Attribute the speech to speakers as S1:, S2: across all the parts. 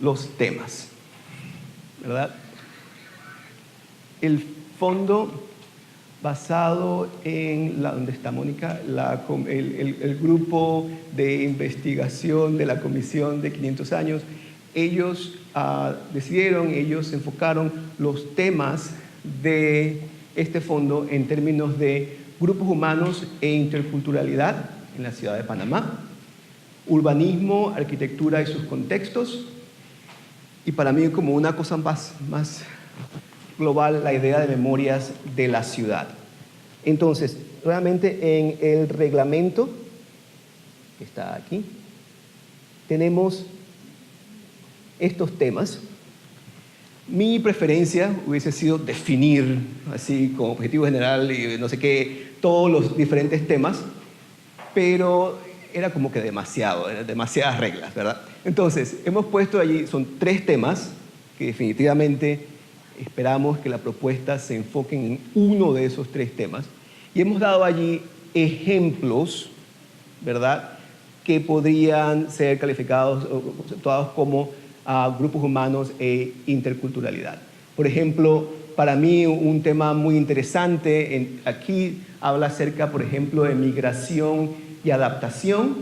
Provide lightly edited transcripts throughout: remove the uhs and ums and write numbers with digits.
S1: los temas, ¿verdad? El fondo basado en ¿dónde está Mónica? El grupo de investigación de la Comisión de 500 años, ellos ellos enfocaron los temas de este fondo en términos de grupos humanos e interculturalidad en la ciudad de Panamá, urbanismo, arquitectura y sus contextos, y para mí como una cosa más global, la idea de memorias de la ciudad. Entonces, realmente en el reglamento, que está aquí, tenemos estos temas. Mi preferencia hubiese sido definir, así como objetivo general y no sé qué, todos los diferentes temas, pero era como que demasiadas reglas, ¿verdad? Entonces, hemos puesto allí, son 3 temas que definitivamente esperamos que la propuesta se enfoque en uno de esos 3 temas. Y hemos dado allí ejemplos, ¿verdad?, que podrían ser calificados o conceptuados como grupos humanos e interculturalidad. Por ejemplo, para mí un tema muy interesante, aquí habla acerca, por ejemplo, de migración y adaptación,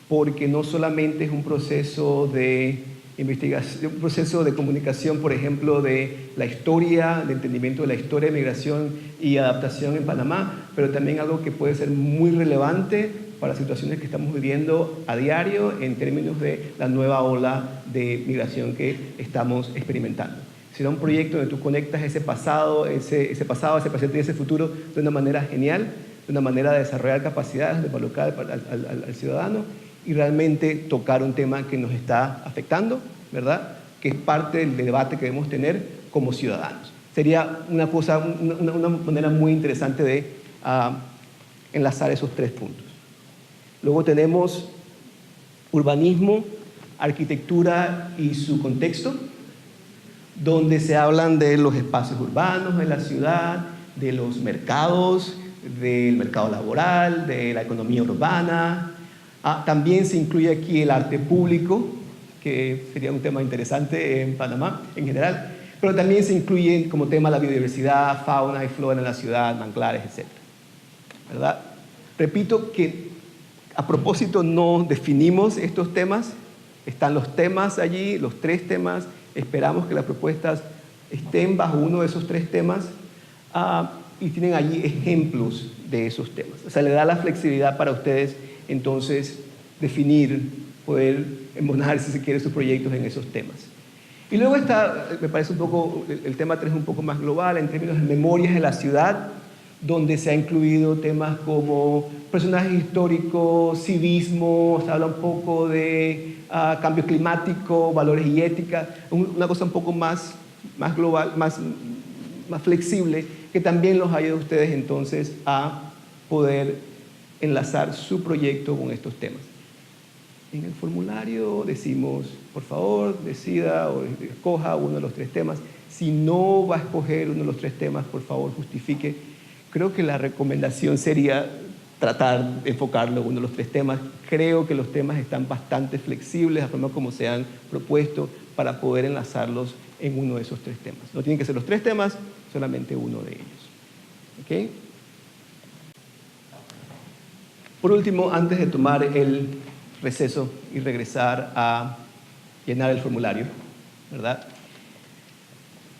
S1: porque no solamente es un proceso de investigación, un proceso de comunicación, por ejemplo, de la historia, de entendimiento de la historia de migración y adaptación en Panamá, pero también algo que puede ser muy relevante para situaciones que estamos viviendo a diario en términos de la nueva ola de migración que estamos experimentando. Será un proyecto donde tú conectas ese pasado, ese presente y ese futuro de una manera genial, de una manera de desarrollar capacidades, de involucrar al ciudadano y realmente tocar un tema que nos está afectando, ¿verdad?, que es parte del debate que debemos tener como ciudadanos. Sería una manera muy interesante de enlazar esos 3 puntos. Luego tenemos urbanismo, arquitectura y su contexto, donde se hablan de los espacios urbanos de la ciudad, de los mercados, del mercado laboral, de la economía urbana. También se incluye aquí el arte público, que sería un tema interesante en Panamá en general, pero también se incluye como tema la biodiversidad, fauna y flora en la ciudad, manglares, etc. ¿Verdad? Repito que a propósito no definimos estos temas, están los temas allí, los 3 temas, esperamos que las propuestas estén bajo uno de esos 3 temas y tienen allí ejemplos de esos temas. O sea, le da la flexibilidad para ustedes entonces definir, poder embonar, si se quiere, sus proyectos en esos temas. Y luego está, me parece un poco, el tema 3 es un poco más global en términos de memorias de la ciudad, donde se ha incluido temas como personajes históricos, civismo, se habla un poco de cambio climático, valores y ética, una cosa un poco más global, más flexible, que también los ayuda a ustedes entonces a poder enlazar su proyecto con estos temas. En el formulario decimos, por favor, decida o escoja uno de los 3 temas. Si no va a escoger uno de los 3 temas, por favor, justifique. Creo que la recomendación sería tratar de enfocarlo en uno de los 3 temas. Creo que los temas están bastante flexibles, la forma como se han propuesto, para poder enlazarlos en uno de esos 3 temas. No tienen que ser los 3 temas, solamente uno de ellos. ¿Ok? Por último, antes de tomar el receso y regresar a llenar el formulario, ¿verdad?,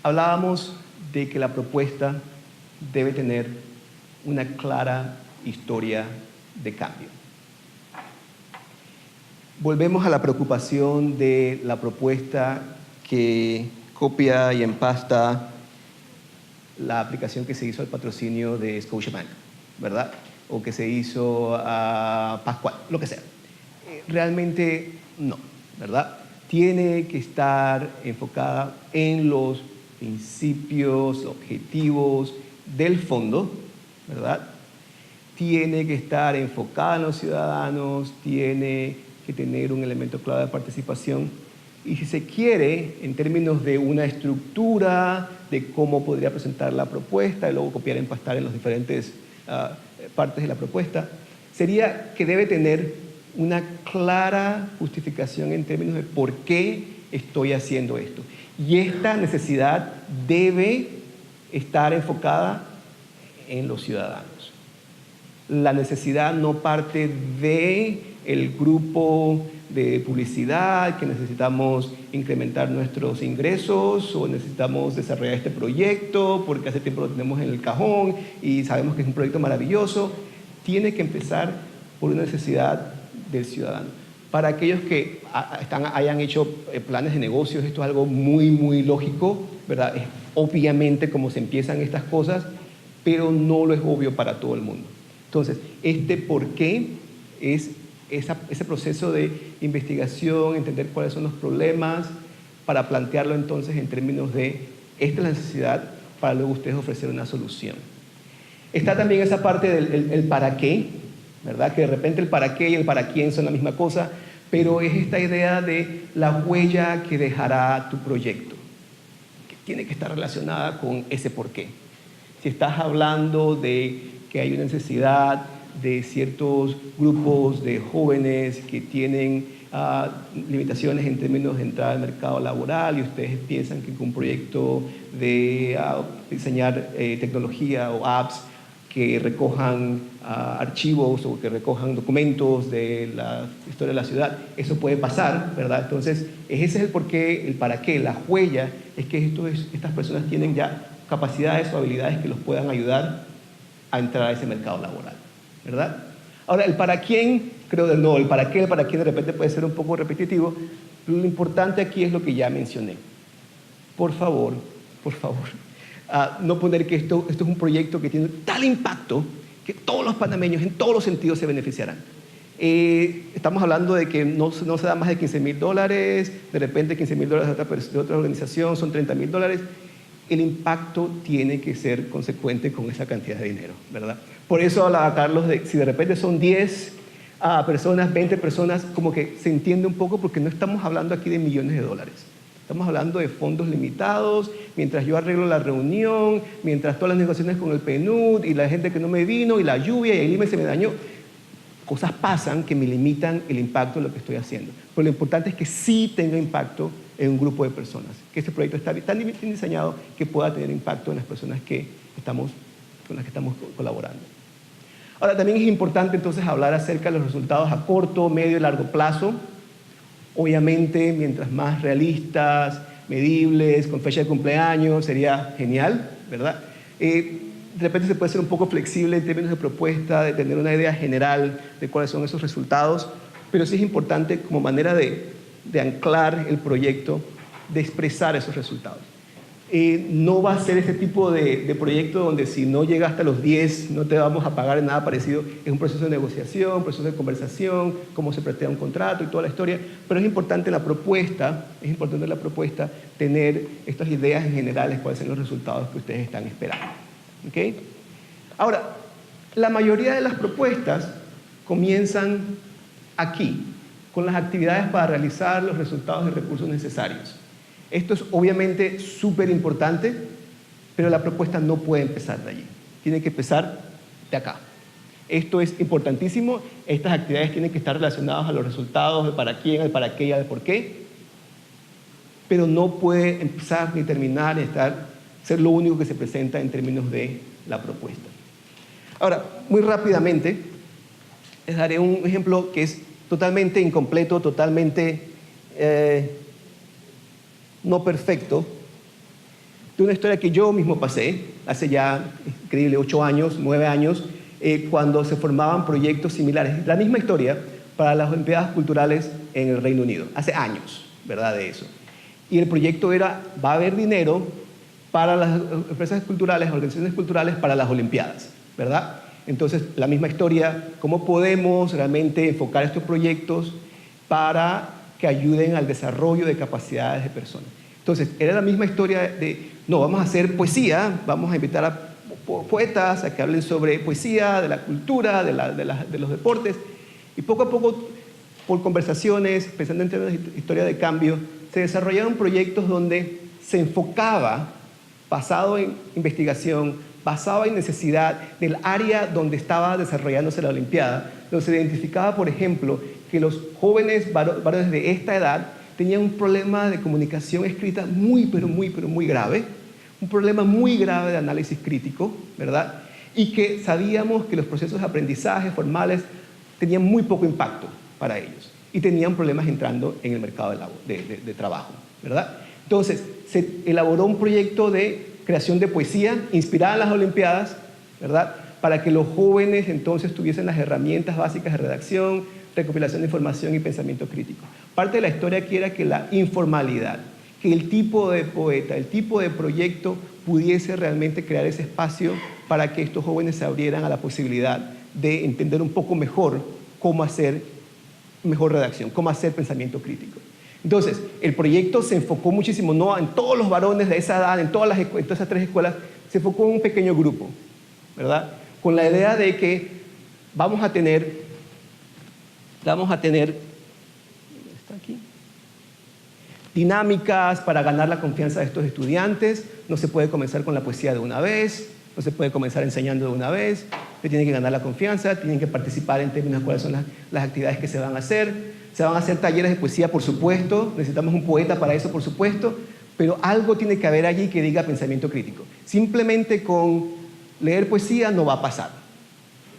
S1: hablábamos de que la propuesta debe tener una clara historia de cambio. Volvemos a la preocupación de la propuesta que copia y empasta la aplicación que se hizo al patrocinio de Scotiabank, ¿verdad?, o que se hizo a Pascual, lo que sea. Realmente no, ¿verdad? Tiene que estar enfocada en los principios, objetivos del fondo, ¿verdad? Tiene que estar enfocada en los ciudadanos, tiene que tener un elemento clave de participación y, si se quiere, en términos de una estructura, de cómo podría presentar la propuesta y luego copiar y empastar en las diferentes partes de la propuesta, sería que debe tener una clara justificación en términos de por qué estoy haciendo esto. Y esta necesidad debe estar enfocada en los ciudadanos. La necesidad no parte del grupo de publicidad, que necesitamos incrementar nuestros ingresos o necesitamos desarrollar este proyecto porque hace tiempo lo tenemos en el cajón y sabemos que es un proyecto maravilloso. Tiene que empezar por una necesidad del ciudadano. Para aquellos que hayan hecho planes de negocios, esto es algo muy, muy lógico, ¿verdad? Es obviamente cómo se empiezan estas cosas, pero no lo es obvio para todo el mundo. Entonces, este por qué es ese proceso de investigación, entender cuáles son los problemas, para plantearlo entonces en términos de esta es la necesidad para luego ustedes ofrecer una solución. Está también esa parte del para qué, ¿verdad? Que de repente el para qué y el para quién son la misma cosa, pero es esta idea de la huella que dejará tu proyecto, que tiene que estar relacionada con ese por qué. Si estás hablando de que hay una necesidad de ciertos grupos de jóvenes que tienen limitaciones en términos de entrada al mercado laboral y ustedes piensan que con un proyecto de diseñar tecnología o apps que recojan archivos o que recojan documentos de la historia de la ciudad, eso puede pasar, ¿verdad? Entonces, ese es el porqué, el para qué, la huella, es que estas personas tienen ya capacidades o habilidades que los puedan ayudar a entrar a ese mercado laboral, ¿verdad? Ahora, el para quién, creo que no, el para qué de repente puede ser un poco repetitivo, pero lo importante aquí es lo que ya mencioné. Por favor, no poner que esto es un proyecto que tiene tal impacto que todos los panameños en todos los sentidos se beneficiarán. Estamos hablando de que no se da más de $15,000, de repente $15,000 de otra organización son $30,000. El impacto tiene que ser consecuente con esa cantidad de dinero, ¿verdad? Por eso hablaba Carlos de si de repente son 10 personas, 20 personas, como que se entiende un poco porque no estamos hablando aquí de millones de dólares. Estamos hablando de fondos limitados, mientras yo arreglo la reunión, mientras todas las negociaciones con el PNUD y la gente que no me vino y la lluvia y el IME se me dañó. Cosas pasan que me limitan el impacto de lo que estoy haciendo. Pero lo importante es que sí tenga impacto en un grupo de personas, que este proyecto está tan bien diseñado que pueda tener impacto en las personas con las que estamos colaborando. Ahora, también es importante entonces hablar acerca de los resultados a corto, medio y largo plazo. Obviamente, mientras más realistas, medibles, con fecha de cumpleaños, sería genial, ¿verdad? De repente se puede ser un poco flexible en términos de propuesta, de tener una idea general de cuáles son esos resultados, pero sí es importante como manera de anclar el proyecto, de expresar esos resultados. No va a ser ese tipo de proyecto donde si no llega hasta los 10 no te vamos a pagar en nada parecido. Es un proceso de negociación, un proceso de conversación, cómo se plantea un contrato y toda la historia, pero es importante en la propuesta tener estas ideas en generales, cuáles son los resultados que ustedes están esperando. ¿Okay? Ahora, la mayoría de las propuestas comienzan aquí, con las actividades para realizar los resultados y recursos necesarios. Esto es obviamente súper importante, pero la propuesta no puede empezar de allí. Tiene que empezar de acá. Esto es importantísimo. Estas actividades tienen que estar relacionadas a los resultados, de para quién, el para qué y el por qué. Pero no puede empezar ni terminar ni ser lo único que se presenta en términos de la propuesta. Ahora, muy rápidamente, les daré un ejemplo que es totalmente incompleto, totalmente no perfecto, de una historia que yo mismo pasé hace ya, increíble, 8 años, 9 años, cuando se formaban proyectos similares. La misma historia para las Olimpiadas Culturales en el Reino Unido, hace años, ¿verdad? De eso. Y el proyecto era, va a haber dinero para las empresas culturales, organizaciones culturales, para las Olimpiadas, ¿verdad? Entonces, la misma historia, ¿cómo podemos realmente enfocar estos proyectos para que ayuden al desarrollo de capacidades de personas? Entonces, era la misma historia de, no, vamos a hacer poesía, vamos a invitar a poetas a que hablen sobre poesía, de la cultura, de los deportes, y poco a poco, por conversaciones, pensando en términos de historia de cambio, se desarrollaron proyectos donde se enfocaba, basado en investigación, basado en necesidad del área donde estaba desarrollándose la Olimpiada, donde se identificaba, por ejemplo, que los jóvenes varones de esta edad tenían un problema de comunicación escrita pero muy grave, un problema muy grave de análisis crítico, ¿verdad? Y que sabíamos que los procesos de aprendizaje formales tenían muy poco impacto para ellos y tenían problemas entrando en el mercado de trabajo, ¿verdad? Entonces, se elaboró un proyecto de creación de poesía inspirada en las Olimpiadas, ¿verdad? Para que los jóvenes entonces tuviesen las herramientas básicas de redacción, recopilación de información y pensamiento crítico. Parte de la historia aquí era que la informalidad, que el tipo de poeta, el tipo de proyecto pudiese realmente crear ese espacio para que estos jóvenes se abrieran a la posibilidad de entender un poco mejor cómo hacer mejor redacción, cómo hacer pensamiento crítico. Entonces, el proyecto se enfocó muchísimo, no en todos los varones de esa edad, en todas esas 3 escuelas, se enfocó en un pequeño grupo, ¿verdad? Con la idea de que vamos a tener, ¿está aquí? Dinámicas para ganar la confianza de estos estudiantes. No se puede comenzar con la poesía de una vez, no se puede comenzar enseñando de una vez, se tienen que ganar la confianza, tienen que participar en términos de cuáles son las actividades que se van a hacer. Se van a hacer talleres de poesía, por supuesto, necesitamos un poeta para eso, por supuesto, pero algo tiene que haber allí que diga pensamiento crítico. Simplemente con leer poesía no va a pasar,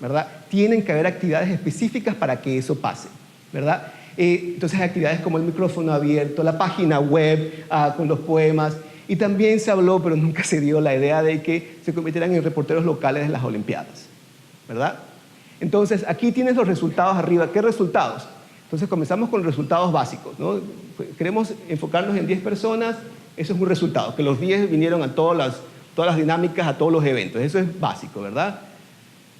S1: ¿verdad? Tienen que haber actividades específicas para que eso pase, ¿verdad? Entonces, actividades como el micrófono abierto, la página web con los poemas, y también se habló, pero nunca se dio, la idea de que se convirtieran en reporteros locales de las Olimpiadas, ¿verdad? Entonces, aquí tienes los resultados arriba. ¿Qué resultados? Entonces, comenzamos con los resultados básicos, ¿no? Queremos enfocarnos en 10 personas, eso es un resultado, que los 10 vinieron a todas las dinámicas, a todos los eventos, eso es básico, ¿verdad?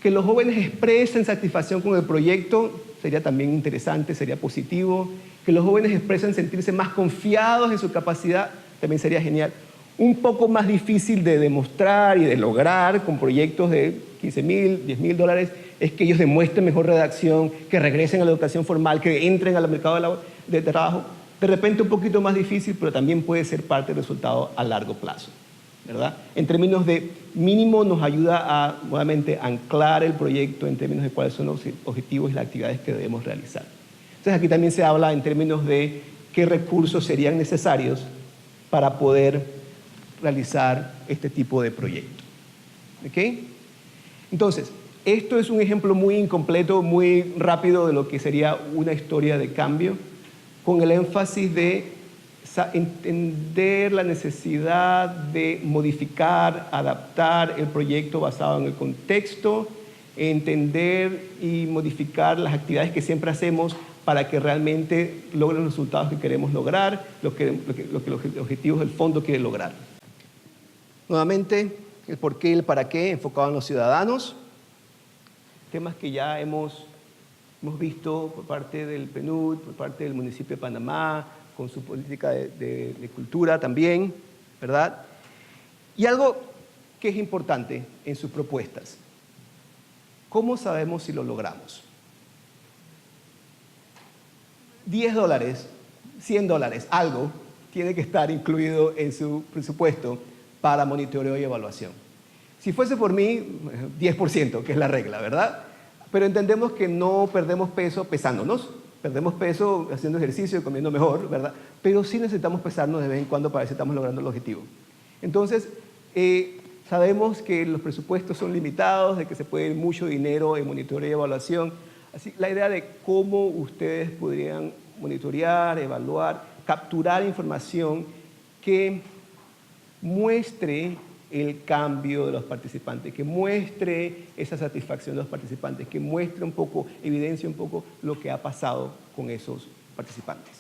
S1: Que los jóvenes expresen satisfacción con el proyecto, sería también interesante, sería positivo. Que los jóvenes expresen sentirse más confiados en su capacidad, también sería genial. Un poco más difícil de demostrar y de lograr con proyectos de $15,000, $10,000, es que ellos demuestren mejor redacción, que regresen a la educación formal, que entren al mercado de trabajo. De repente un poquito más difícil, pero también puede ser parte del resultado a largo plazo, ¿verdad? En términos de mínimo nos ayuda a nuevamente anclar el proyecto en términos de cuáles son los objetivos y las actividades que debemos realizar. Entonces aquí también se habla en términos de qué recursos serían necesarios para poder realizar este tipo de proyecto. ¿Ok? Entonces, esto es un ejemplo muy incompleto, muy rápido de lo que sería una historia de cambio, con el énfasis de entender la necesidad de modificar, adaptar el proyecto basado en el contexto, entender y modificar las actividades que siempre hacemos para que realmente logren los resultados que queremos lograr, lo que los objetivos del fondo quiere lograr. Nuevamente, el por qué y el para qué enfocado en los ciudadanos, temas que ya hemos visto por parte del PNUD, por parte del municipio de Panamá, con su política de cultura también, ¿verdad? Y algo que es importante en sus propuestas, ¿cómo sabemos si lo logramos? $10, $100, algo tiene que estar incluido en su presupuesto para monitoreo y evaluación. Si fuese por mí, 10%, que es la regla, ¿verdad? Pero entendemos que no perdemos peso pesándonos, perdemos peso haciendo ejercicio y comiendo mejor, ¿verdad? Pero sí necesitamos pesarnos de vez en cuando para ver si estamos logrando el objetivo. Entonces, sabemos que los presupuestos son limitados, de que se puede ir mucho dinero en monitoreo y evaluación. Así, la idea de cómo ustedes podrían monitorear, evaluar, capturar información que muestre el cambio de los participantes, que muestre esa satisfacción de los participantes, que muestre un poco, evidencia un poco lo que ha pasado con esos participantes.